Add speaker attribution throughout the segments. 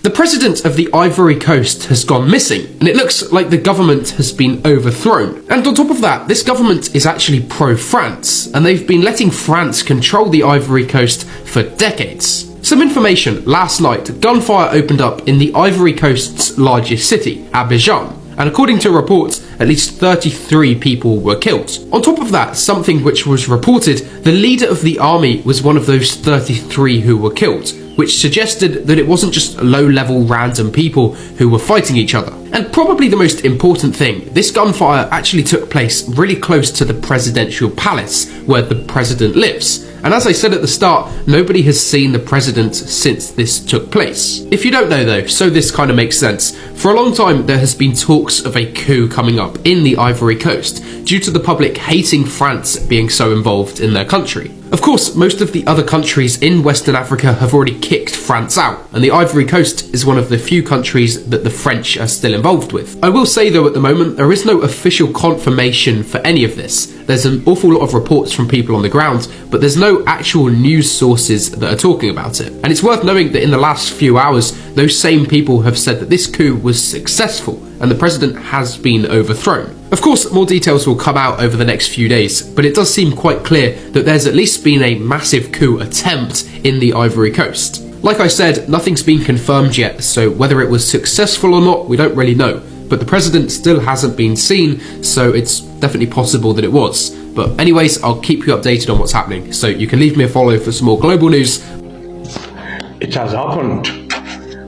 Speaker 1: The president of the Ivory Coast has gone missing, and it looks like the government has been overthrown. And on top of that, this government is actually pro-France, and they've been letting France control the Ivory Coast for decades. Some information: last night, gunfire opened up in the Ivory Coast's largest city, Abidjan, and according to reports, at least 33 people were killed. On top of that, something which was reported, the leader of the army was one of those 33 who were killed, which suggested that it wasn't just low-level random people who were fighting each other. And probably the most important thing, this gunfire actually took place really close to the presidential palace, where the president lives. And as I said at the start, nobody has seen the president since this took place. If you don't know though, so this kind of makes sense. For a long time, there has been talks of a coup coming up in the Ivory Coast, due to the public hating France being so involved in their country. Of course, most of the other countries in Western Africa have already kicked France out, and the Ivory Coast is one of the few countries that the French are still involved with. I will say though, at the moment, there is no official confirmation for any of this. There's an awful lot of reports from people on the ground, but there's no actual news sources that are talking about it. And it's worth knowing that in the last few hours, those same people have said that this coup was successful, and the president has been overthrown. Of course, more details will come out over the next few days, but it does seem quite clear that there's at least been a massive coup attempt in the Ivory Coast. Like I said, nothing's been confirmed yet, so whether it was successful or not, we don't really know. But the president still hasn't been seen, so it's definitely possible that it was. But anyways, I'll keep you updated on what's happening, so you can leave me a follow for some more global news.
Speaker 2: It has happened.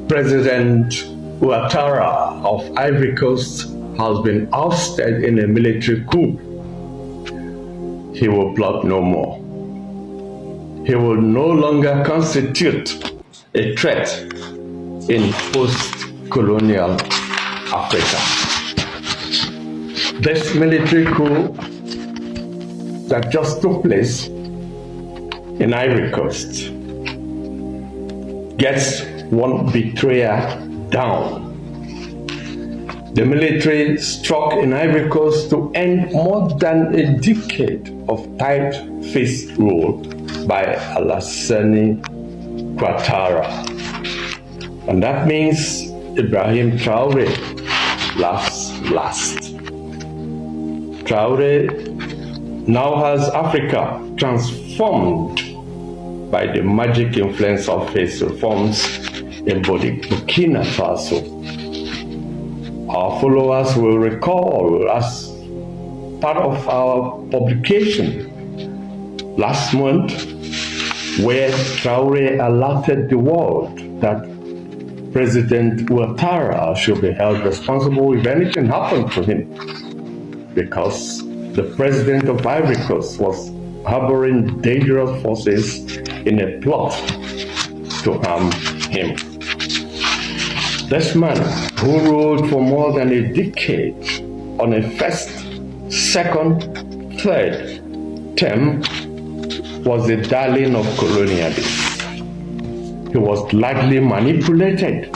Speaker 2: President Ouattara of Ivory Coast has been ousted in a military coup. He will plot no more. He will no longer constitute a threat in post-colonial Africa. This military coup that just took place in Ivory Coast gets one betrayer down. The military struck in Ivory Coast to end more than a decade of tight-fist rule by Alassane Ouattara. And that means Ibrahim Traoré laughs last. Traoré now has Africa transformed by the magic influence of his reforms in Burkina Faso. Our followers will recall, as part of our publication last month, where Traoré alerted the world that President Ouattara should be held responsible if anything happened to him, because the president of Ivory Coast was harboring dangerous forces in a plot to harm him. This man, who ruled for more than a decade on a first, second, third term, was the darling of colonialists. He was largely manipulated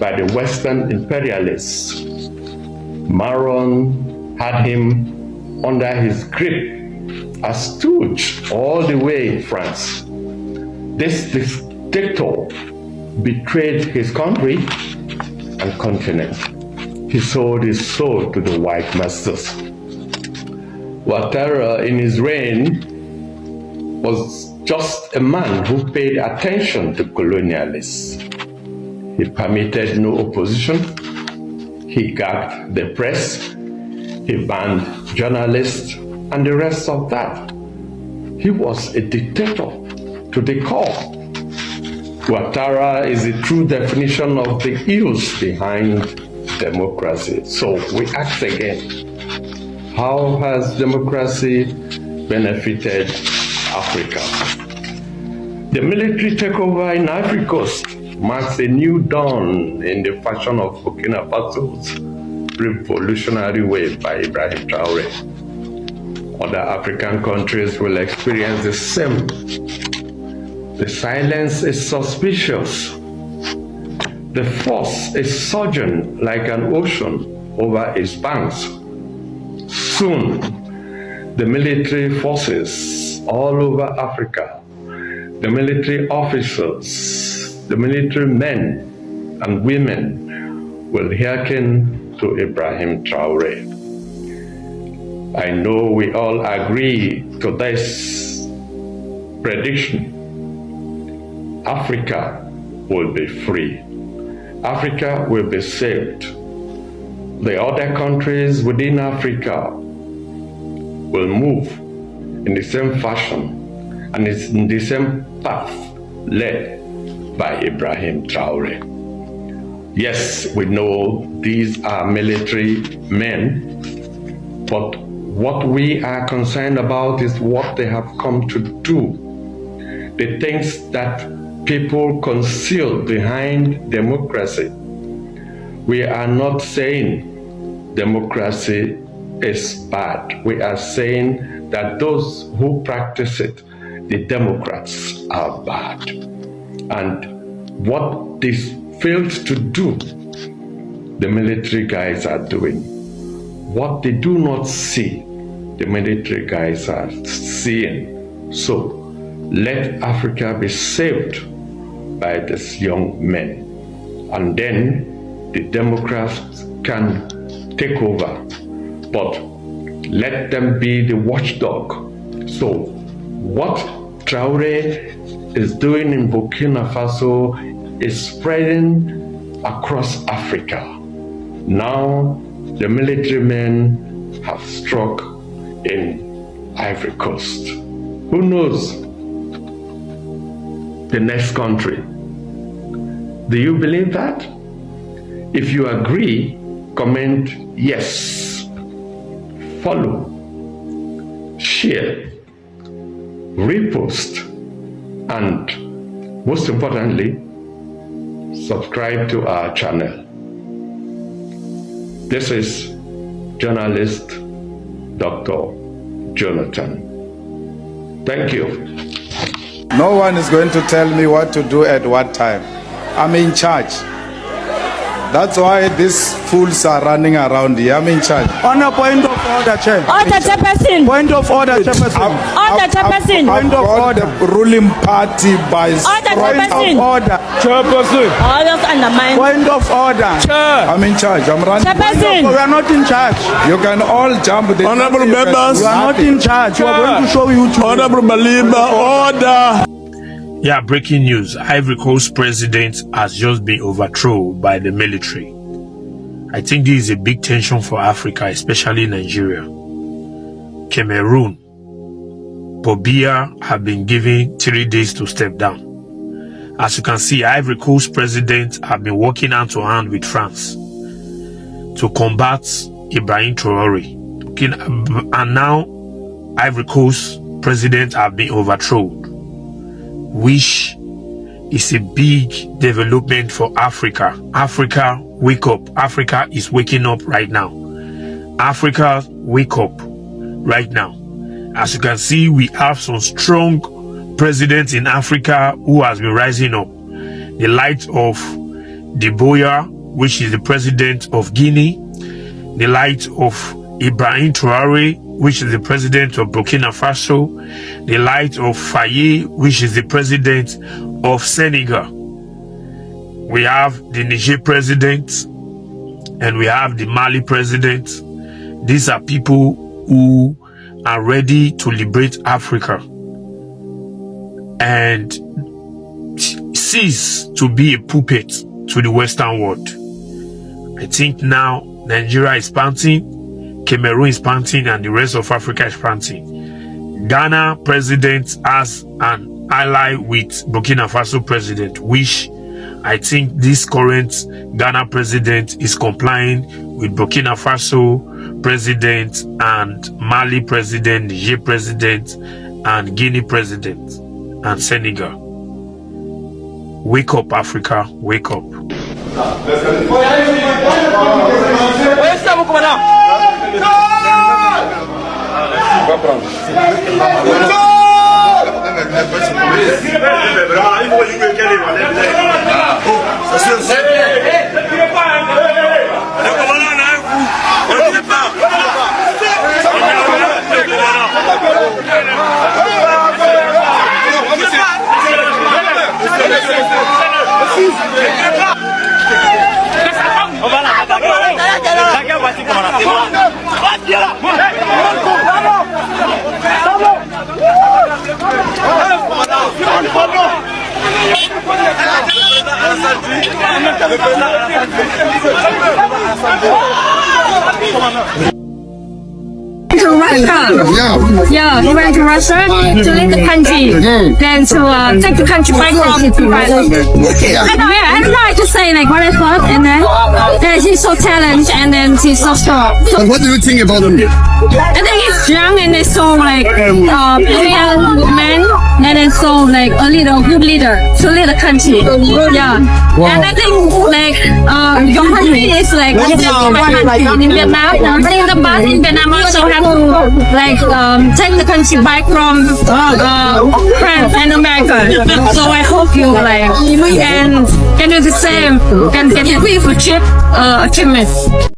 Speaker 2: by the Western imperialists. Maron had him under his grip, a stooge all the way in France. This dictator betrayed his country and continent. He sold his soul to the white masters. Ouattara, in his reign, was just a man who paid attention to colonialists. He permitted no opposition. He gagged the press. He banned journalists and the rest of that. He was a dictator to the core. Ouattara is the true definition of the ills behind democracy. So we ask again, how has democracy benefited Africa? The military takeover in Ivory Coast marks a new dawn in the fashion of Burkina Faso's revolutionary wave by Ibrahim Traoré. Other African countries will experience the same. The silence is suspicious. The force is surging like an ocean over its banks. Soon, the military forces all over Africa, the military officers, the military men, and women will hearken to Ibrahim Traore. I know we all agree to this prediction. Africa will be free. Africa will be saved. The other countries within Africa will move in the same fashion and it's in the same path led by Ibrahim Traore. Yes, we know these are military men, but what we are concerned about is what they have come to do. The things that people conceal behind democracy. We are not saying democracy is bad. We are saying that those who practice it, the Democrats, are bad. And what this failed to do, the military guys are doing. What they do not see, the military guys are seeing. So let Africa be saved by these young men. And then the Democrats can take over. But let them be the watchdog. So what Traore is doing in Burkina Faso is spreading across Africa. Now the military men have struck in Ivory Coast. Who knows the next country? Do you believe that? If you agree, comment yes, follow, share, repost, and most importantly, subscribe to our channel. This is journalist Dr. Jonathan. Thank you.
Speaker 3: No one is going to tell me what to do at what time. I'm in charge. That's why these fools are running around here. I'm in charge.
Speaker 4: On a point of order, Chair.
Speaker 5: Order, Chairperson.
Speaker 4: Point of order, Chairperson.
Speaker 5: Order, Chairperson.
Speaker 3: Point of order. The ruling party by
Speaker 5: Order, Chairperson.
Speaker 4: Order. Chairperson.
Speaker 5: Orders undermine.
Speaker 4: Point of order. Chair.
Speaker 3: I'm in charge. I'm running.
Speaker 5: Chairperson.
Speaker 4: We are not in charge.
Speaker 3: You can all jump.
Speaker 6: Honorable members.
Speaker 4: We are not in charge. We are going to show you.
Speaker 6: Honorable Maliba, order.
Speaker 7: Yeah, breaking news. Ivory Coast president has just been overthrown by the military. I think this is a big tension for Africa, especially Nigeria. Cameroon, Pobia have been given 3 days to step down. As you can see, Ivory Coast president have been working hand to hand with France to combat Ibrahim Traore. And now, Ivory Coast president have been overthrown, which is a big development for Africa. Africa, wake up. Africa is waking up right now. Africa, wake up right now. As you can see, we have some strong presidents in Africa who has been rising up. The likes of Deboya, which is the president of Guinea. The likes of Ibrahim Traore, which is the president of Burkina Faso, the likes of Faye, which is the president of Senegal. We have the Niger president and we have the Mali president. These are people who are ready to liberate Africa and cease to be a puppet to the Western world. I think now Nigeria is panting, Cameroon is panting, and the rest of Africa is panting. Ghana president has an ally with Burkina Faso president, which I think this current Ghana president is complying with Burkina Faso president and Mali president, Niger president, and Guinea president, and Senegal. Wake up, Africa, wake up.
Speaker 8: To Russia. Yeah, he went to Russia to lead the country, then to take the country back from I don't know how to say like what I thought, and then he's so talented, and then he's so strong. So,
Speaker 9: what do you think about him?
Speaker 8: I think he's young and he's so like brilliant man, and then so like a good leader to lead the country. Yeah, and I think like your country is like in Vietnam. I think the bus in Vietnam also have to like take the country back from France and America. So I hope you like can do the same, can get a achievement.